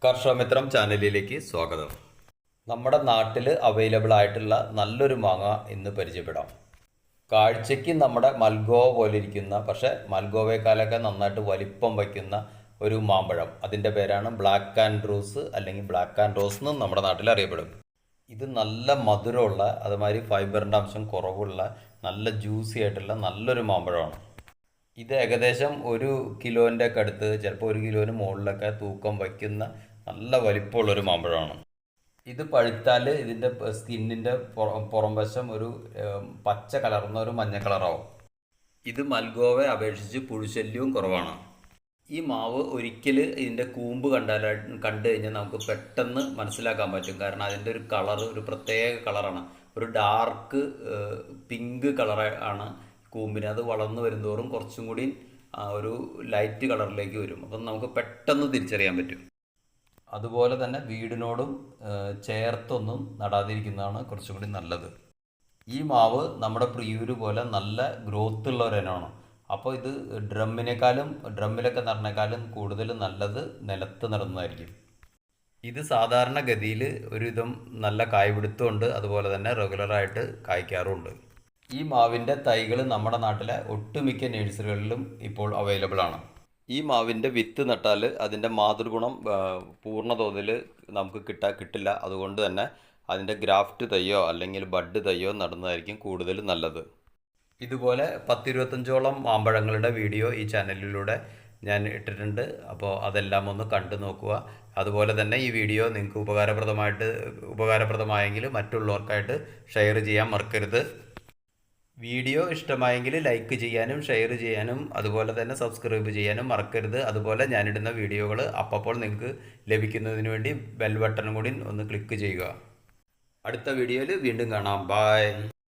കർഷകമിത്രം ചാനലിലേക്ക് സ്വാഗതം. നമ്മുടെ നാട്ടിൽ അവൈലബിൾ ആയിട്ടുള്ള നല്ലൊരു മാങ്ങ ഇന്ന് പരിചയപ്പെടാം. കാഴ്ചയ്ക്ക് നമ്മുടെ മൽഗോവ പോലെ ഇരിക്കുന്ന, പക്ഷേ മൽഗോവയെക്കാളൊക്കെ നന്നായിട്ട് വലിപ്പം വയ്ക്കുന്ന ഒരു മാമ്പഴം. അതിൻ്റെ പേരാണ് ബ്ലാക്ക് ആൻഡ് റോസ്, അല്ലെങ്കിൽ ബ്ലാക്ക് ആൻഡ് റോസ് എന്നും നമ്മുടെ നാട്ടിൽ അറിയപ്പെടും. ഇത് നല്ല മധുരമുള്ള, അതുമാതിരി ഫൈബറിൻ്റെ അംശം കുറവുള്ള, നല്ല ജ്യൂസി ആയിട്ടുള്ള നല്ലൊരു മാമ്പഴമാണ്. ഇത് ഏകദേശം 1 കിലോൻ്റെ ഒക്കെ അടുത്ത്, ചിലപ്പോൾ 1 കിലോന് മുകളിലൊക്കെ തൂക്കം വയ്ക്കുന്ന നല്ല വലിപ്പമുള്ളൊരു മാമ്പഴമാണ്. ഇത് പഴുത്താൽ ഇതിൻ്റെ സ്കിന്നിൻ്റെ പുറം വശം ഒരു പച്ച കലർന്ന ഒരു മഞ്ഞ കളറാവും. ഇത് മൽഗോവയെ അപേക്ഷിച്ച് പുഴുശല്യവും കുറവാണ്. ഈ മാവ് ഒരിക്കൽ ഇതിൻ്റെ കൂമ്പ് കണ്ടു കഴിഞ്ഞാൽ നമുക്ക് പെട്ടെന്ന് മനസ്സിലാക്കാൻ പറ്റും. കാരണം അതിൻ്റെ ഒരു കളർ ഒരു പ്രത്യേക കളറാണ്. ഒരു ഡാർക്ക് പിങ്ക് കളർ ആണ് കൂമ്പിന്. അത് വളർന്നു വരുന്തോറും കുറച്ചും കൂടി ഒരു ലൈറ്റ് കളറിലേക്ക് വരും. അപ്പം നമുക്ക് പെട്ടെന്ന് തിരിച്ചറിയാൻ പറ്റും. അതുപോലെ തന്നെ വീടിനോടും ചേർത്തൊന്നും നടാതിരിക്കുന്നതാണ് കുറച്ചും കൂടി നല്ലത്. ഈ മാവ് നമ്മുടെ പ്രിയൂര് പോലെ നല്ല ഗ്രോത്ത് ഉള്ള ഒരിനമാണ്. അപ്പോൾ ഇത് ഡ്രമ്മിലൊക്കെ നടന്നേക്കാളും കൂടുതൽ നല്ലത് നിലത്ത് നടുന്നതായിരിക്കും. ഇത് സാധാരണഗതിയിൽ ഒരുവിധം നല്ല കായ്പിടുത്തമുണ്ട്, അതുപോലെ തന്നെ റെഗുലറായിട്ട് കായ്ക്കാറുമുണ്ട്. ഈ മാവിൻ്റെ തൈകൾ നമ്മുടെ നാട്ടിലെ ഒട്ടുമിക്ക നഴ്സറികളിലും ഇപ്പോൾ അവൈലബിൾ ആണ്. ഈ മാവിൻ്റെ വിത്ത് നട്ടാൽ അതിൻ്റെ മാതൃഗുണം പൂർണ്ണ തോതിൽ നമുക്ക് കിട്ടില്ല. അതുകൊണ്ട് തന്നെ അതിൻ്റെ ഗ്രാഫ്റ്റ് തൈയോ അല്ലെങ്കിൽ ബഡ് തൈയോ നടുന്നതായിരിക്കും കൂടുതൽ നല്ലത്. ഇതുപോലെ 10-25ഓളം മാമ്പഴങ്ങളുടെ വീഡിയോ ഈ ചാനലിലൂടെ ഞാൻ ഇട്ടിട്ടുണ്ട്. അപ്പോൾ അതെല്ലാം ഒന്ന് കണ്ടു നോക്കുക. അതുപോലെ തന്നെ ഈ വീഡിയോ നിങ്ങൾക്ക് ഉപകാരപ്രദമായെങ്കിൽ മറ്റുള്ളവർക്കായിട്ട് ഷെയർ ചെയ്യാൻ മറക്കരുത്. വീഡിയോ ഇഷ്ടമായെങ്കിൽ ലൈക്ക് ചെയ്യാനും ഷെയർ ചെയ്യാനും അതുപോലെ തന്നെ സബ്സ്ക്രൈബ് ചെയ്യാനും മറക്കരുത്. അതുപോലെ ഞാനിടുന്ന വീഡിയോകൾ അപ്പോൾ നിങ്ങൾക്ക് ലഭിക്കുന്നതിന് വേണ്ടി ബെൽ ബട്ടണും കൂടി ഒന്ന് ക്ലിക്ക് ചെയ്യുക. അടുത്ത വീഡിയോയിൽ വീണ്ടും കാണാം. ബൈ.